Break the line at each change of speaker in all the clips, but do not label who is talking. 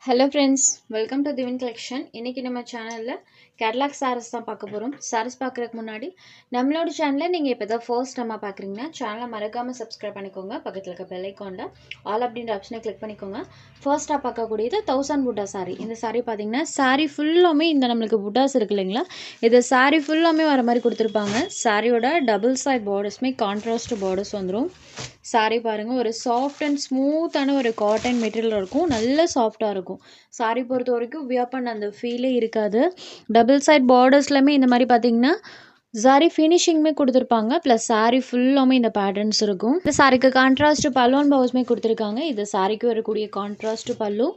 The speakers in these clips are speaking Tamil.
ஹலோ ஃப்ரெண்ட்ஸ், வெல்கம் டு திவின் கலெக்ஷன். இன்றைக்கி நம்ம சேனலில் கேட்லாக் சாரீஸ் தான் பார்க்க போகிறோம். சாரீஸ் பார்க்குறதுக்கு முன்னாடி நம்மளோட சேனலில் நீங்கள் இப்போ தான் ஃபர்ஸ்ட் டைமாக பார்க்குறீங்கன்னா சேனலை மறக்காமல் சப்ஸ்கிரைப் பண்ணிக்கோங்க. பக்கத்தில் இருக்க பெல் ஐக்கானில் ஆல் அப்படின்ற ஆப்ஷனை கிளிக் பண்ணிக்கோங்க. ஃபர்ஸ்ட்டாக பார்க்கக்கூடியது 1000 புட்டா சாரீ. இந்த சாரீ பார்த்தீங்கன்னா சாரீ ஃபுல்லாமே இந்த நம்மளுக்கு புட்டாஸ் இருக்கு இல்லைங்களா, இது சாரீ ஃபுல்லாமே வர மாதிரி கொடுத்துருப்பாங்க. சாரியோட டபுள் சைட் பார்டர்ஸுமே கான்ட்ராஸ்ட் பார்டர்ஸ் வந்துடும். சாரீ பாருங்கள், ஒரு சாஃப்ட் அண்ட் ஸ்மூத்தான ஒரு காட்டன் மெட்டீரியல் இருக்கும், நல்ல சாஃப்டாக இருக்கும். சாரீ பொறுத்த வரைக்கும் வியர் பண்ண அந்த ஃபீலே இருக்காது. டபுள் சைட் பார்டர்ஸ்லையுமே இந்த மாதிரி பார்த்தீங்கன்னா சாரீ ஃபினிஷிங்குமே கொடுத்துருப்பாங்க. ப்ளஸ் சாரீ ஃபுல்லாமே இந்த பேட்டர்ன்ஸ் இருக்கும். இந்த சாரிக்கு கான்ட்ராஸ்ட் பல்லு அண்ட் ப்ளவுஸுமே கொடுத்துருக்காங்க. இது சாரிக்கு வரக்கூடிய கான்ட்ராஸ்ட் பல்லு,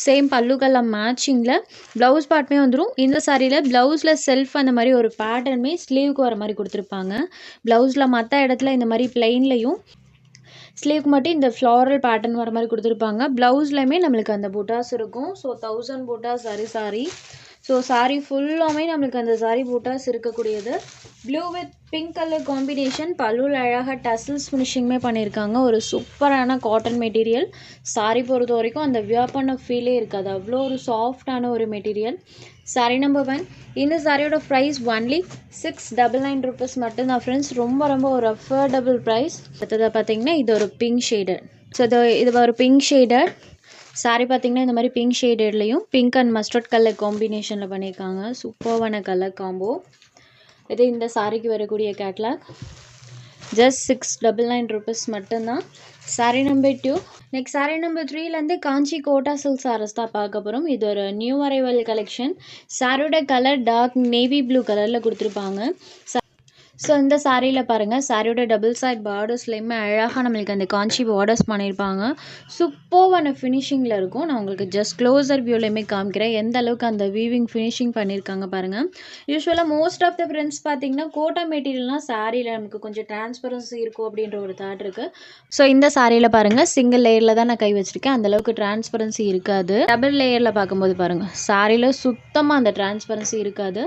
சேம் பல்லு கலர் மேட்சிங்கில் ப்ளவுஸ் பார்ட்டுமே வந்துடும். இந்த சாரியில் ப்ளவுஸில் செல்ஃப் அந்த மாதிரி ஒரு பேட்டர்னுமே ஸ்லீவுக்கு வர மாதிரி கொடுத்துருப்பாங்க. ப்ளவுஸில் மற்ற இடத்துல இந்த மாதிரி பிளெயின்லையும், ஸ்லீவ்க்கு மட்டும் இந்த ஃப்ளாரல் பேட்டர்ன் வர மாதிரி கொடுத்துருப்பாங்க. ப்ளவுஸ்லையுமே நம்மளுக்கு அந்த புட்டாஸ் இருக்கும். ஸோ 1000 புட்டாஸ் சாரி. ஸோ சாரீ ஃபுல்லாமே நம்மளுக்கு அந்த சாரீ புட்டாஸ் இருக்கக்கூடியது. Blue with pink colour combination, பல்லுவில் அழகாக டசல்ஸ் ஃபினிஷிங்குமே பண்ணியிருக்காங்க. ஒரு சூப்பரான காட்டன் மெட்டீரியல். சாரீ பொறுத்த வரைக்கும் அந்த வியர் பண்ண ஃபீலே இருக்காது, அவ்வளோ ஒரு சாஃப்டான ஒரு மெட்டீரியல். சாரீ நம்பர் 1. இந்த சாரியோட ப்ரைஸ் ஒன்லி 699 rupees மட்டும்தான் ஃப்ரெண்ட்ஸ். ரொம்ப ஒரு அஃபோர்டபுள் ப்ரைஸ். அடுத்ததாக பார்த்தீங்கன்னா இது ஒரு பிங்க் ஷேடட். ஸோ இது ஒரு பிங்க் ஷேடட் சாரீ பார்த்தீங்கன்னா இந்த மாதிரி பிங்க் ஷேடட்லேயும் பிங்க் அண்ட் மஸ்டர்ட் கலர் காம்பினேஷனில் பண்ணியிருக்காங்க. சூப்பர்வான கலர் காம்போ. இது இந்த சாரிக்கு வரக்கூடிய கேட்லாக். ஜஸ்ட் 699 rupees மட்டும்தான். Sari number 2. Next sari number 3லேருந்து காஞ்சி கோட்டா சில்க் சாரீஸ் தான் பார்க்க போகிறோம். இது ஒரு நியூ அரைவல் கலெக்ஷன். சாரியோட கலர் டார்க் நேவி ப்ளூ கலரில் கொடுத்துருப்பாங்க. ஸோ இந்த சாரியில் பாருங்கள், சாரியோட டபுள் சைட் பார்டர்ஸ்லேயுமே அழகாக நம்மளுக்கு அந்த காஞ்சி பார்டர்ஸ் பண்ணியிருப்பாங்க. சூப்பர்வான ஃபினிஷிங்கில் இருக்கும். நான் உங்களுக்கு ஜஸ்ட் க்ளோசர் வியூலையுமே காமிக்கிறேன் எந்த அளவுக்கு அந்த வீவிங் ஃபினிஷிங் பண்ணியிருக்காங்க பாருங்கள். யூஸ்வலாக மோஸ்ட் ஆஃப் த ஃப்ரெண்ட்ஸ் பார்த்தீங்கன்னா கோட்டா மெட்டீரியல்னால் சாரியில் நமக்கு கொஞ்சம் டிரான்ஸ்பரன்சி இருக்கும் அப்படின்ற ஒரு தாட் இருக்குது. ஸோ இந்த சாரியில் பாருங்கள், சிங்கிள் லேயரில் தான் நான் கை வச்சுருக்கேன், அந்தளவுக்கு டிரான்ஸ்பரன்சி இருக்காது. டபுள் லேயரில் பார்க்கும்போது பாருங்கள், சாரியில் சுத்தமாக அந்த டிரான்ஸ்பரன்சி இருக்காது.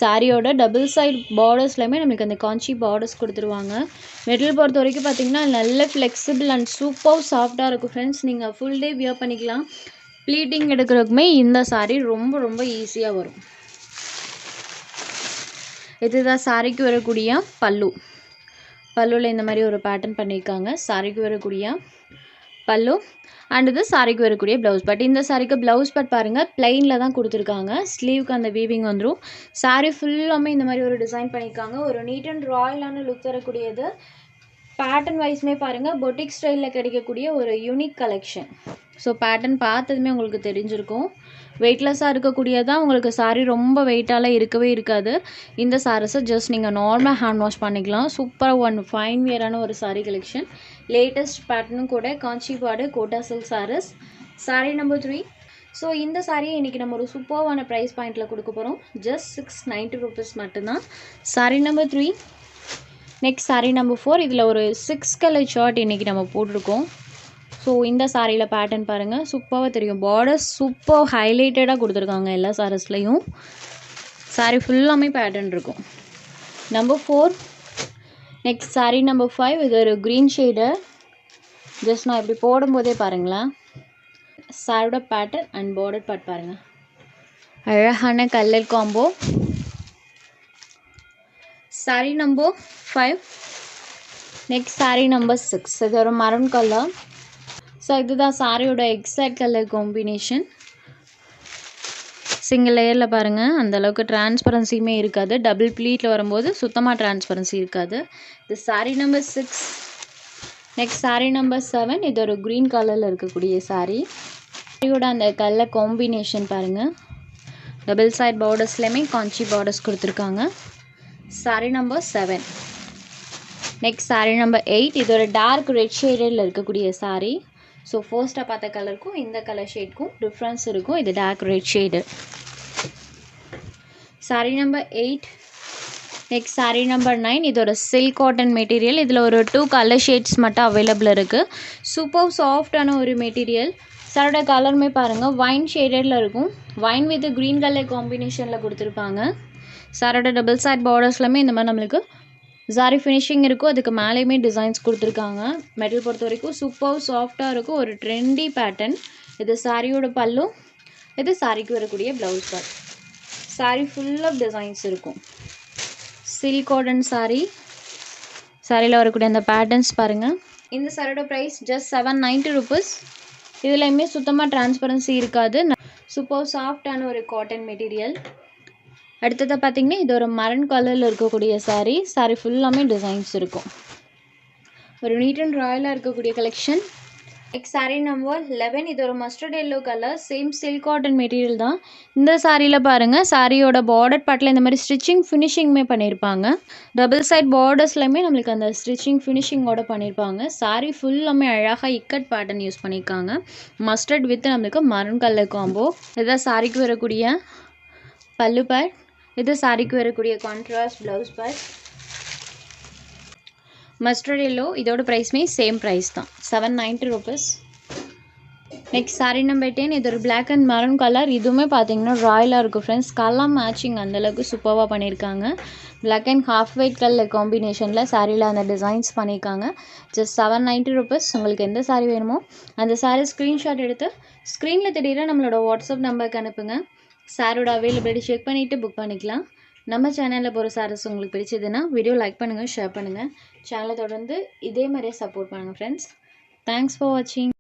சாரியோட டபுள் சைட் பார்டர்ஸ்லையுமே நம்மளுக்கு அந்த காஞ்சி பார்டர்ஸ் கொடுத்துருவாங்க. மெட்டீரியல் பொறுத்த வரைக்கும் பார்த்தீங்கன்னா நல்ல ஃப்ளெக்சிபிள் அண்ட் சூப்பர் சாஃப்டாக இருக்கும் ஃப்ரெண்ட்ஸ். நீங்கள் ஃபுல் டே வியர் பண்ணிக்கலாம். ப்ளீட்டிங் எடுக்கிறதுக்குமே இந்த சாரீ ரொம்ப ஈஸியாக வரும். இதுதான் சாரிக்கு வரக்கூடிய பல்லு. பல்லுவில் இந்த மாதிரி ஒரு பேட்டர்ன் பண்ணியிருக்காங்க. சாரிக்கு வரக்கூடிய பல்லு அண்ட் இது சாரிக்கு வரக்கூடிய ப்ளவுஸ் பட். இந்த சாரிக்கு ப்ளவுஸ் பட் பாருங்கள் பிளெயினில் தான் கொடுத்துருக்காங்க. ஸ்லீவுக்கு அந்த வீவிங் வந்துடும். சாரீ ஃபுல்லாமே இந்த மாதிரி ஒரு டிசைன் பண்ணியிருக்காங்க. ஒரு நீட் அண்ட் ராயலான லுக் தரக்கூடியது. பேட்டர்ன் வைஸ்மே பாருங்கள், பொட்டிக் ஸ்டைலில் கிடைக்கக்கூடிய ஒரு யூனிக் கலெக்ஷன். ஸோ பேட்டர்ன் பார்த்ததுமே உங்களுக்கு தெரிஞ்சிருக்கும். வெயிட்லெஸ்ஸாக இருக்கக்கூடியதான். உங்களுக்கு சாரீ ரொம்ப வெயிட்டால் இருக்கவே இருக்காது. இந்த சாரீஸை ஜஸ்ட் நீங்கள் நார்மலாக ஹேண்ட் வாஷ் பண்ணிக்கலாம். சூப்பராக ஒன் ஃபைன் வியரான ஒரு சாரீ கலெக்ஷன். லேட்டஸ்ட் பேட்டர்னும் கூட காஞ்சிபாடு Kota silk saris. Sari number 3. So இந்த சாரியை இன்றைக்கி நம்ம ஒரு சூப்பர்வான ப்ரைஸ் பாயிண்டில் கொடுக்க போகிறோம். ஜஸ்ட் 690 rupees மட்டும்தான். Sari number 3. Next sari number 4. இதில் ஒரு 6 கலர் ஷார்ட் இன்றைக்கி நம்ம போட்டிருக்கோம். ஸோ இந்த சாரியில் பேட்டர்ன் பாருங்கள், சூப்பராக தெரியும். பார்டர்ஸ் சூப்பர் ஹைலைட்டடாக கொடுத்துருக்காங்க எல்லா சாரீஸ்லையும். சாரீ ஃபுல்லாமே பேட்டர்ன் இருக்கும். நம்பர் 4. Next sari number 5. இது ஒரு க்ரீன் ஷேடு. ஜஸ்ட் நான் இப்படி போடும்போதே பாருங்களேன், சாரியோட பேட்டர்ன் அண்ட் பார்டர் பார்ட் பாருங்கள், அழகான colour combo. Sari number 5. Next sari number 6. இது ஒரு மரூன் கலர். ஸோ இதுதான் சாரியோட எக்ஸாக்ட் கலர் காம்பினேஷன். சிங்கிள் லேயரில் பாருங்கள், அந்தளவுக்கு டிரான்ஸ்பரன்சியுமே இருக்காது. டபுள் ப்ளீட்டில் வரும்போது சுத்தமாக டிரான்ஸ்பரன்சி இருக்காது. இது sari number 6. Next sari number 7. இது ஒரு க்ரீன் கலரில் இருக்கக்கூடிய சாரீ. சாரியோட அந்த கலர் காம்பினேஷன் பாருங்கள், டபுள் சைட் பார்டர்ஸ்லையுமே காஞ்சி பார்டர்ஸ் கொடுத்துருக்காங்க. Sari number 7. Next sari number 8. இது ஒரு டார்க் ரெட் ஷேடில் இருக்கக்கூடிய சாரீ. ஸோ ஃபர்ஸ்ட்டாக பார்த்த கலருக்கும் இந்த கலர் ஷேட்க்கும் டிஃப்ரென்ஸ் இருக்கும். இது dark red shade. Saree number 8. Next sari number 9. இது ஒரு சில்க் காட்டன் மெட்டீரியல். இதில் ஒரு 2 கலர் ஷேட்ஸ் மட்டும் அவைலபிள் இருக்குது. சூப்பர் சாஃப்டான ஒரு மெட்டீரியல். சாரோட கலருமே பாருங்கள், வைன் ஷேடடில் இருக்கும். வைன் வித் க்ரீன் கலர் காம்பினேஷனில் கொடுத்துருப்பாங்க. சாரோட டபுள் சைட் பார்டர்ஸ்லையுமே இந்த மாதிரி நம்மளுக்கு சாரி ஃபினிஷிங் இருக்கும். அதுக்கு மேலேயுமே டிசைன்ஸ் கொடுத்துருக்காங்க. மெட்டல் பொறுத்த வரைக்கும் சூப்பர் சாஃப்டாக இருக்கும். ஒரு ட்ரெண்டி பேட்டர்ன். இது சாரியோட பல்லு. இது சாரிக்கு வரக்கூடிய blouse part. Sari full of designs இருக்கும். Silk cotton sari. சாரியில் வரக்கூடிய அந்த பேட்டர்ன்ஸ் பாருங்கள். இந்த சாரியோட ப்ரைஸ் ஜஸ்ட் 790 ருபீஸ். இதுலையுமே சுத்தமாக டிரான்ஸ்பரன்சி இருக்காது. சூப்பர் சாஃப்டான ஒரு காட்டன் மெட்டீரியல். அடுத்தது பார்த்திங்கன்னா இது ஒரு மரன் கலரில் இருக்கக்கூடிய சாரி. சாரி ஃபுல்லாமே டிசைன்ஸ் இருக்கும். ஒரு நீட் அண்ட் ராயலாக இருக்கக்கூடிய கலெக்ஷன். Next sari number 11. இது ஒரு mustard yellow colour. Same silk cotton material தான். இந்த சாரியில் பாருங்கள், சாரியோட பார்டர் பார்ட்டில் இந்த மாதிரி ஸ்டிச்சிங் ஃபினிஷிங்குமே பண்ணியிருப்பாங்க. டபுள் சைட் பார்டர்ஸ்லையுமே நம்மளுக்கு அந்த ஸ்டிச்சிங் ஃபினிஷிங்கோட பண்ணியிருப்பாங்க. சாரீ ஃபுல்லாமே அழகாக இக்கட் பேட்டர்ன் யூஸ் பண்ணியிருக்காங்க. மஸ்டர்ட் வித் நம்மளுக்கு மரன் கலர் காம்போ. இதுதான் சாரிக்கு வரக்கூடிய பல்லு பார்ட். இது சாரிக்கு வரக்கூடிய contrast blouse part. Mustard yellow. இதோட ப்ரைஸ்மே சேம் ப்ரைஸ் தான், 790 ருபீஸ். Next sari number 10. இது ஒரு பிளாக் அண்ட் மரன் கலர். இதுவுமே பார்த்தீங்கன்னா ராயலாக இருக்கும் ஃப்ரெண்ட்ஸ். கலர் மேட்சிங் அந்தளவுக்கு சூப்பராக பண்ணியிருக்காங்க. Black and half white colour காம்பினேஷனில் சாரியில் அந்த டிசைன்ஸ் பண்ணியிருக்காங்க. Just 790 rupees. உங்களுக்கு எந்த சாரீ வேணுமோ அந்த சாரீ ஸ்க்ரீன்ஷாட் எடுத்து ஸ்க்ரீனில் தெரியுற நம்மளோட வாட்ஸ்அப் நம்பருக்கு அனுப்புங்க. சாரோட அவைலபிலிட்டி செக் பண்ணிவிட்டு புக் பண்ணிக்கலாம். நம்ம சேனலில் போகிற சாரீஸ் உங்களுக்கு பிடிச்சதுன்னா வீடியோ லைக் பண்ணுங்கள், ஷேர் பண்ணுங்கள். சேனலை தொடர்ந்து இதே மாதிரியே சப்போர்ட் பண்ணுங்கள் ஃப்ரெண்ட்ஸ். தேங்க்ஸ் ஃபார் வாட்சிங்.